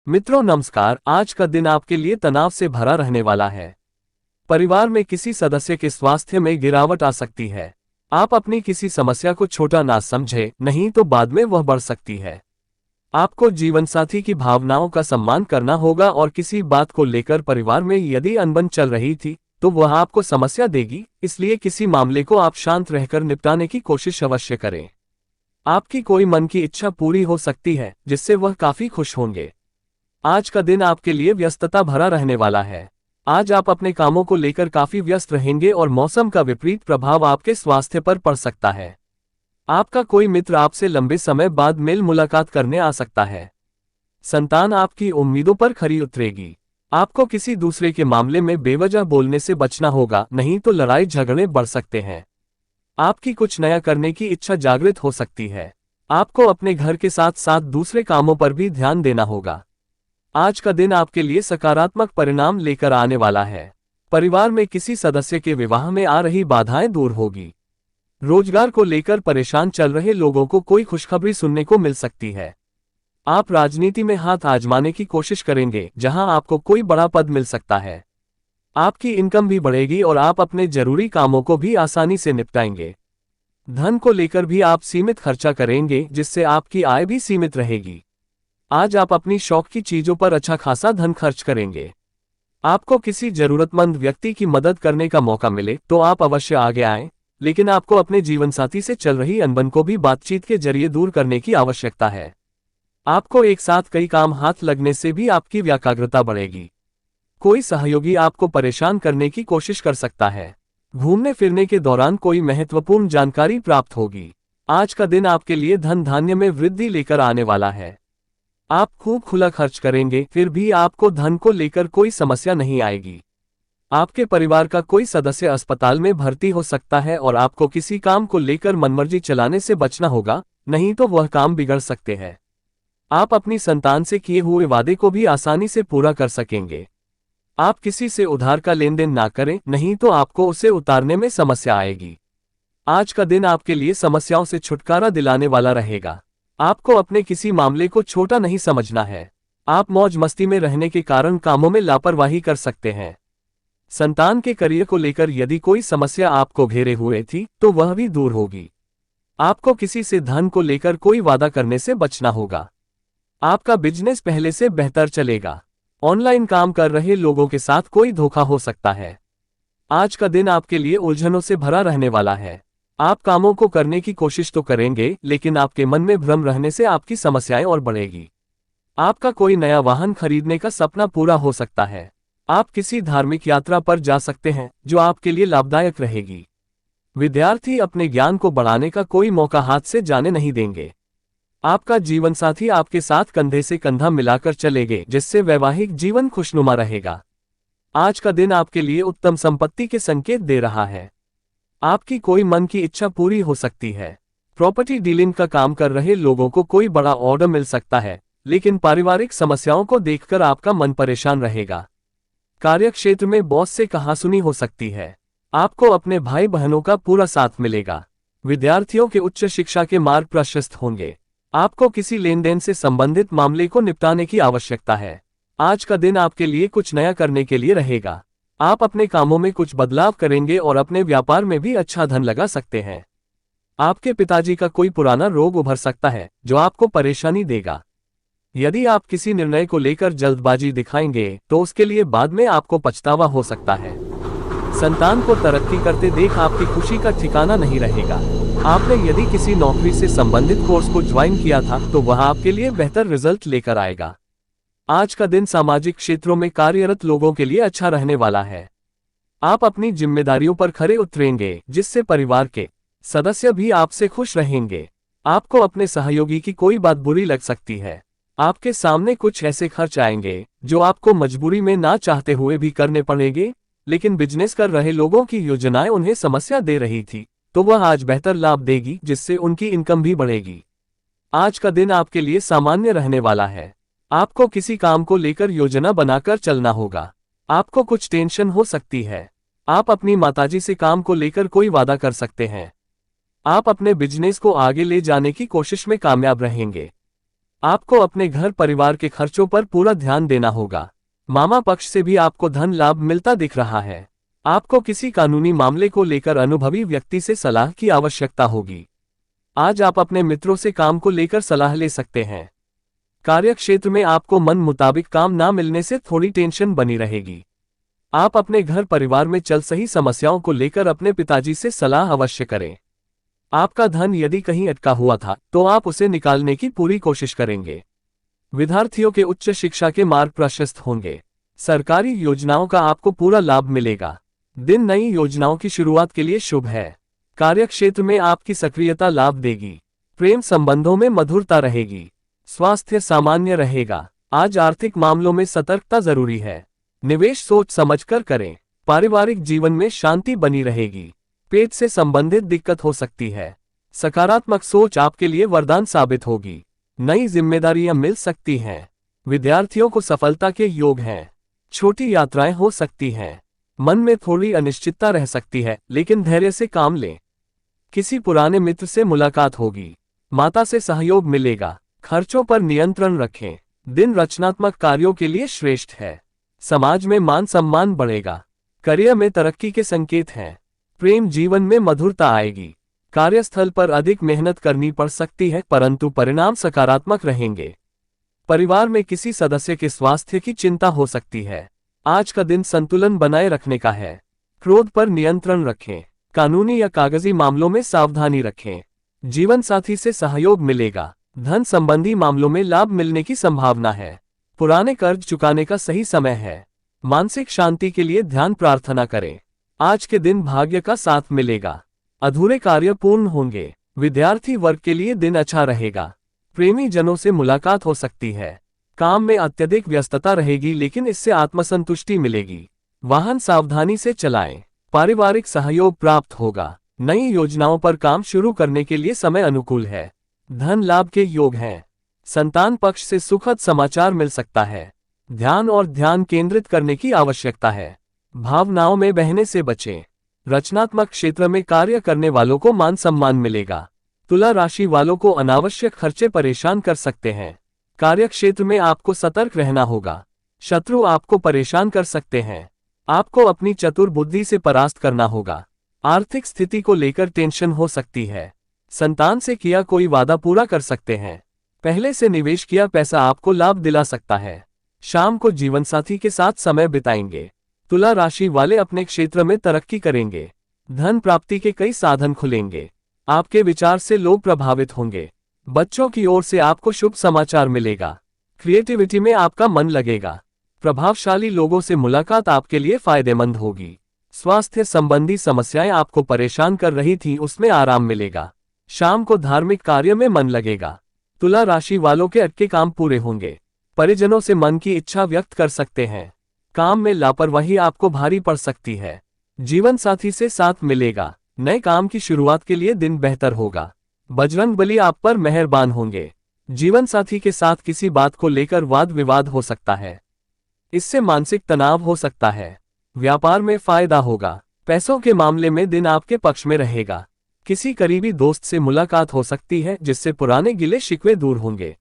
मित्रों नमस्कार। आज का दिन आपके लिए तनाव से भरा रहने वाला है। परिवार में किसी सदस्य के स्वास्थ्य में गिरावट आ सकती है। आप अपनी किसी समस्या को छोटा ना समझें, नहीं तो बाद में वह बढ़ सकती है। आपको जीवनसाथी की भावनाओं का सम्मान करना होगा और किसी बात को लेकर परिवार में यदि अनबन चल रही थी तो वह आपको समस्या देगी, इसलिए किसी मामले को आप शांत रहकर निपटाने की कोशिश अवश्य करें। आपकी कोई मन की इच्छा पूरी हो सकती है जिससे वह काफी खुश होंगे। आज का दिन आपके लिए व्यस्तता भरा रहने वाला है। आज आप अपने कामों को लेकर काफी व्यस्त रहेंगे और मौसम का विपरीत प्रभाव आपके स्वास्थ्य पर पड़ सकता है। आपका कोई मित्र आपसे लंबे समय बाद मेल मुलाकात करने आ सकता है। संतान आपकी उम्मीदों पर खरी उतरेगी। आपको किसी दूसरे के मामले में बेवजह बोलने से बचना होगा, नहीं तो लड़ाई झगड़े बढ़ सकते हैं। आपकी कुछ नया करने की इच्छा जागृत हो सकती है। आपको अपने घर के साथ साथ दूसरे कामों पर भी ध्यान देना होगा। आज का दिन आपके लिए सकारात्मक परिणाम लेकर आने वाला है। परिवार में किसी सदस्य के विवाह में आ रही बाधाएं दूर होगी। रोजगार को लेकर परेशान चल रहे लोगों को कोई खुशखबरी सुनने को मिल सकती है। आप राजनीति में हाथ आजमाने की कोशिश करेंगे, जहां आपको कोई बड़ा पद मिल सकता है। आपकी इनकम भी बढ़ेगी और आप अपने जरूरी कामों को भी आसानी से निपटाएंगे। धन को लेकर भी आप सीमित खर्चा करेंगे, जिससे आपकी आय भी सीमित रहेगी। आज आप अपनी शौक की चीजों पर अच्छा खासा धन खर्च करेंगे। आपको किसी जरूरतमंद व्यक्ति की मदद करने का मौका मिले तो आप अवश्य आगे आएं, लेकिन आपको अपने जीवनसाथी से चल रही अनबन को भी बातचीत के जरिए दूर करने की आवश्यकता है। आपको एक साथ कई काम हाथ लगने से भी आपकी व्याकाग्रता बढ़ेगी। कोई सहयोगी आपको परेशान करने की कोशिश कर सकता है। घूमने फिरने के दौरान कोई महत्वपूर्ण जानकारी प्राप्त होगी। आज का दिन आपके लिए धन धान्य में वृद्धि लेकर आने वाला है। आप खूब खुला खर्च करेंगे, फिर भी आपको धन को लेकर कोई समस्या नहीं आएगी। आपके परिवार का कोई सदस्य अस्पताल में भर्ती हो सकता है और आपको किसी काम को लेकर मनमर्जी चलाने से बचना होगा, नहीं तो वह काम बिगड़ सकते हैं। आप अपनी संतान से किए हुए वादे को भी आसानी से पूरा कर सकेंगे। आप किसी से उधार का लेन देन ना करें, नहीं तो आपको उसे उतारने में समस्या आएगी। आज का दिन आपके लिए समस्याओं से छुटकारा दिलाने वाला रहेगा। आपको अपने किसी मामले को छोटा नहीं समझना है। आप मौज मस्ती में रहने के कारण कामों में लापरवाही कर सकते हैं। संतान के करियर को लेकर यदि कोई समस्या आपको घेरे हुए थी तो वह भी दूर होगी। आपको किसी से धन को लेकर कोई वादा करने से बचना होगा। आपका बिजनेस पहले से बेहतर चलेगा। ऑनलाइन काम कर रहे लोगों के साथ कोई धोखा हो सकता है। आज का दिन आपके लिए उलझनों से भरा रहने वाला है। आप कामों को करने की कोशिश तो करेंगे, लेकिन आपके मन में भ्रम रहने से आपकी समस्याएं और बढ़ेगी। आपका कोई नया वाहन खरीदने का सपना पूरा हो सकता है। आप किसी धार्मिक यात्रा पर जा सकते हैं, जो आपके लिए लाभदायक रहेगी। विद्यार्थी अपने ज्ञान को बढ़ाने का कोई मौका हाथ से जाने नहीं देंगे। आपका जीवनसाथी आपके साथ कंधे से कंधा मिलाकर चलेंगे, जिससे वैवाहिक जीवन खुशनुमा रहेगा। आज का दिन आपके लिए उत्तम संपत्ति के संकेत दे रहा है। आपकी कोई मन की इच्छा पूरी हो सकती है। प्रॉपर्टी डीलिंग का काम कर रहे लोगों को कोई बड़ा ऑर्डर मिल सकता है, लेकिन पारिवारिक समस्याओं को देखकर आपका मन परेशान रहेगा। कार्यक्षेत्र में बॉस से कहासुनी हो सकती है। आपको अपने भाई बहनों का पूरा साथ मिलेगा। विद्यार्थियों के उच्च शिक्षा के मार्ग प्रशस्त होंगे। आपको किसी लेन देन से संबंधित मामले को निपटाने की आवश्यकता है। आज का दिन आपके लिए कुछ नया करने के लिए रहेगा। आप अपने कामों में कुछ बदलाव करेंगे और अपने व्यापार में भी अच्छा धन लगा सकते हैं। आपके पिताजी का कोई पुराना रोग उभर सकता है, जो आपको परेशानी देगा। यदि आप किसी निर्णय को लेकर जल्दबाजी दिखाएंगे तो उसके लिए बाद में आपको पछतावा हो सकता है। संतान को तरक्की करते देख आपकी खुशी का ठिकाना नहीं रहेगा। आपने यदि किसी नौकरी से संबंधित कोर्स को ज्वाइन किया था तो वह आपके लिए बेहतर रिजल्ट लेकर आएगा। आज का दिन सामाजिक क्षेत्रों में कार्यरत लोगों के लिए अच्छा रहने वाला है। आप अपनी जिम्मेदारियों पर खरे उतरेंगे, जिससे परिवार के सदस्य भी आपसे खुश रहेंगे। आपको अपने सहयोगी की कोई बात बुरी लग सकती है। आपके सामने कुछ ऐसे खर्च आएंगे जो आपको मजबूरी में ना चाहते हुए भी करने पड़ेंगे, लेकिन बिजनेस कर रहे लोगों की योजनाएं उन्हें समस्या दे रही थी, तो वह आज बेहतर लाभ देगी, जिससे उनकी इनकम भी बढ़ेगी। आज का दिन आपके लिए सामान्य रहने वाला है। आपको किसी काम को लेकर योजना बनाकर चलना होगा। आपको कुछ टेंशन हो सकती है। आप अपनी माताजी से काम को लेकर कोई वादा कर सकते हैं। आप अपने बिजनेस को आगे ले जाने की कोशिश में कामयाब रहेंगे। आपको अपने घर परिवार के खर्चों पर पूरा ध्यान देना होगा। मामा पक्ष से भी आपको धन लाभ मिलता दिख रहा है। आपको किसी कानूनी मामले को लेकर अनुभवी व्यक्ति से सलाह की आवश्यकता होगी। आज आप अपने मित्रों से काम को लेकर सलाह ले सकते हैं। कार्यक्षेत्र में आपको मन मुताबिक काम ना मिलने से थोड़ी टेंशन बनी रहेगी। आप अपने घर परिवार में चल सही समस्याओं को लेकर अपने पिताजी से सलाह अवश्य करें। आपका धन यदि कहीं अटका हुआ था तो आप उसे निकालने की पूरी कोशिश करेंगे। विद्यार्थियों के उच्च शिक्षा के मार्ग प्रशस्त होंगे। सरकारी योजनाओं का आपको पूरा लाभ मिलेगा। दिन नई योजनाओं की शुरुआत के लिए शुभ है। कार्यक्षेत्र में आपकी सक्रियता लाभ देगी। प्रेम संबंधों में मधुरता रहेगी। स्वास्थ्य सामान्य रहेगा। आज आर्थिक मामलों में सतर्कता जरूरी है। निवेश सोच समझकर करें। पारिवारिक जीवन में शांति बनी रहेगी। पेट से संबंधित दिक्कत हो सकती है। सकारात्मक सोच आपके लिए वरदान साबित होगी। नई जिम्मेदारियां मिल सकती हैं। विद्यार्थियों को सफलता के योग हैं। छोटी यात्राएं हो सकती हैं। मन में थोड़ी अनिश्चितता रह सकती है, लेकिन धैर्य से काम लें। किसी पुराने मित्र से मुलाकात होगी। माता से सहयोग मिलेगा। खर्चों पर नियंत्रण रखें। दिन रचनात्मक कार्यों के लिए श्रेष्ठ है। समाज में मान सम्मान बढ़ेगा। करियर में तरक्की के संकेत हैं। प्रेम जीवन में मधुरता आएगी। कार्यस्थल पर अधिक मेहनत करनी पड़ सकती है, परंतु परिणाम सकारात्मक रहेंगे। परिवार में किसी सदस्य के स्वास्थ्य की चिंता हो सकती है। आज का दिन संतुलन बनाए रखने का है। क्रोध पर नियंत्रण रखें। कानूनी या कागजी मामलों में सावधानी रखें। जीवन साथी से सहयोग मिलेगा। धन संबंधी मामलों में लाभ मिलने की संभावना है। पुराने कर्ज चुकाने का सही समय है। मानसिक शांति के लिए ध्यान प्रार्थना करें। आज के दिन भाग्य का साथ मिलेगा। अधूरे कार्य पूर्ण होंगे। विद्यार्थी वर्ग के लिए दिन अच्छा रहेगा। प्रेमी जनों से मुलाकात हो सकती है। काम में अत्यधिक व्यस्तता रहेगी, लेकिन इससे आत्मसंतुष्टि मिलेगी। वाहन सावधानी से चलाएं। पारिवारिक सहयोग प्राप्त होगा। नई योजनाओं पर काम शुरू करने के लिए समय अनुकूल है। धन लाभ के योग हैं। संतान पक्ष से सुखद समाचार मिल सकता है। ध्यान और ध्यान केंद्रित करने की आवश्यकता है। भावनाओं में बहने से बचें। रचनात्मक क्षेत्र में कार्य करने वालों को मान सम्मान मिलेगा। तुला राशि वालों को अनावश्यक खर्चे परेशान कर सकते हैं। कार्यक्षेत्र में आपको सतर्क रहना होगा। शत्रु आपको परेशान कर सकते हैं। आपको अपनी चतुर बुद्धि से परास्त करना होगा। आर्थिक स्थिति को लेकर टेंशन हो सकती है। संतान से किया कोई वादा पूरा कर सकते हैं। पहले से निवेश किया पैसा आपको लाभ दिला सकता है। शाम को जीवनसाथी के साथ समय बिताएंगे। तुला राशि वाले अपने क्षेत्र में तरक्की करेंगे। धन प्राप्ति के कई साधन खुलेंगे। आपके विचार से लोग प्रभावित होंगे। बच्चों की ओर से आपको शुभ समाचार मिलेगा। क्रिएटिविटी में आपका मन लगेगा। प्रभावशाली लोगों से मुलाकात आपके लिए फायदेमंद होगी। स्वास्थ्य संबंधी समस्याएं आपको परेशान कर रही थीं, उसमें आराम मिलेगा। शाम को धार्मिक कार्य में मन लगेगा। तुला राशि वालों के अटके काम पूरे होंगे। परिजनों से मन की इच्छा व्यक्त कर सकते हैं। काम में लापरवाही आपको भारी पड़ सकती है। जीवन साथी से साथ मिलेगा। नए काम की शुरुआत के लिए दिन बेहतर होगा। बजरंगबली आप पर मेहरबान होंगे। जीवन साथी के साथ किसी बात को लेकर वाद विवाद हो सकता है। इससे मानसिक तनाव हो सकता है। व्यापार में फायदा होगा। पैसों के मामले में दिन आपके पक्ष में रहेगा। किसी करीबी दोस्त से मुलाकात हो सकती है, जिससे पुराने गिले शिकवे दूर होंगे।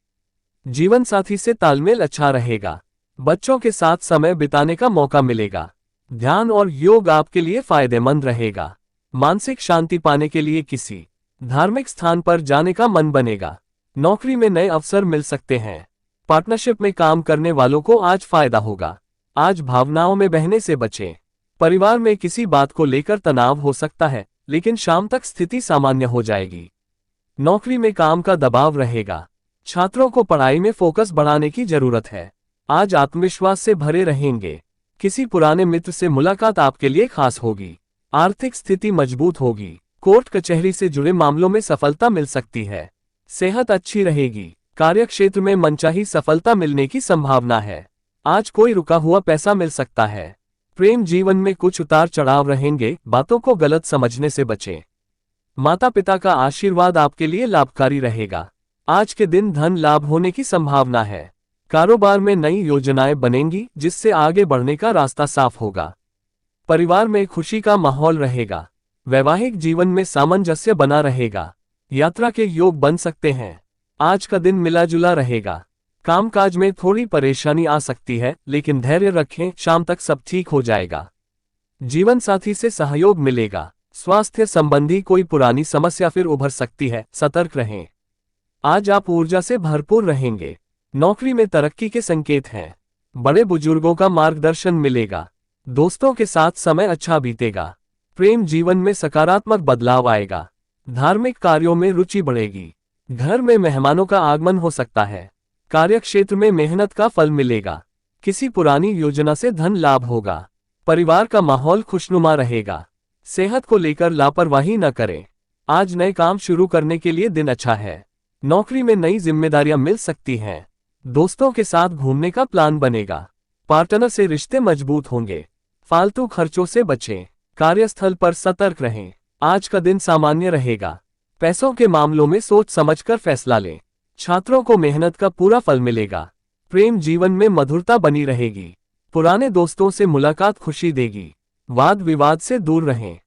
जीवन साथी से तालमेल अच्छा रहेगा। बच्चों के साथ समय बिताने का मौका मिलेगा। ध्यान और योग आपके लिए फायदेमंद रहेगा। मानसिक शांति पाने के लिए किसी धार्मिक स्थान पर जाने का मन बनेगा। नौकरी में नए अवसर मिल सकते हैं। पार्टनरशिप में काम करने वालों को आज फायदा होगा। आज भावनाओं में बहने से बचें। परिवार में किसी बात को लेकर तनाव हो सकता है, लेकिन शाम तक स्थिति सामान्य हो जाएगी। नौकरी में काम का दबाव रहेगा। छात्रों को पढ़ाई में फोकस बढ़ाने की जरूरत है। आज आत्मविश्वास से भरे रहेंगे। किसी पुराने मित्र से मुलाकात आपके लिए खास होगी। आर्थिक स्थिति मजबूत होगी। कोर्ट कचहरी से जुड़े मामलों में सफलता मिल सकती है। सेहत अच्छी रहेगी। कार्यक्षेत्र में मनचाही सफलता मिलने की संभावना है। आज कोई रुका हुआ पैसा मिल सकता है। प्रेम जीवन में कुछ उतार चढ़ाव रहेंगे, बातों को गलत समझने से बचें। माता पिता का आशीर्वाद आपके लिए लाभकारी रहेगा। आज के दिन धन लाभ होने की संभावना है। कारोबार में नई योजनाएं बनेंगी, जिससे आगे बढ़ने का रास्ता साफ होगा। परिवार में खुशी का माहौल रहेगा। वैवाहिक जीवन में सामंजस्य बना रहेगा। यात्रा के योग बन सकते हैं। आज का दिन मिला जुला रहेगा। कामकाज में थोड़ी परेशानी आ सकती है, लेकिन धैर्य रखें, शाम तक सब ठीक हो जाएगा। जीवन साथी से सहयोग मिलेगा। स्वास्थ्य संबंधी कोई पुरानी समस्या फिर उभर सकती है, सतर्क रहें। आज आप ऊर्जा से भरपूर रहेंगे। नौकरी में तरक्की के संकेत हैं। बड़े बुजुर्गों का मार्गदर्शन मिलेगा। दोस्तों के साथ समय अच्छा बीतेगा। प्रेम जीवन में सकारात्मक बदलाव आएगा। धार्मिक कार्यों में रुचि बढ़ेगी। घर में मेहमानों का आगमन हो सकता है। कार्यक्षेत्र में मेहनत का फल मिलेगा। किसी पुरानी योजना से धन लाभ होगा। परिवार का माहौल खुशनुमा रहेगा। सेहत को लेकर लापरवाही न करें। आज नए काम शुरू करने के लिए दिन अच्छा है। नौकरी में नई जिम्मेदारियां मिल सकती हैं। दोस्तों के साथ घूमने का प्लान बनेगा। पार्टनर से रिश्ते मजबूत होंगे। फालतू खर्चों से बचें। कार्यस्थल पर सतर्क रहें। आज का दिन सामान्य रहेगा। पैसों के मामलों में सोच समझकर फैसला लें। छात्रों को मेहनत का पूरा फल मिलेगा। प्रेम जीवन में मधुरता बनी रहेगी। पुराने दोस्तों से मुलाकात खुशी देगी। वाद विवाद से दूर रहें।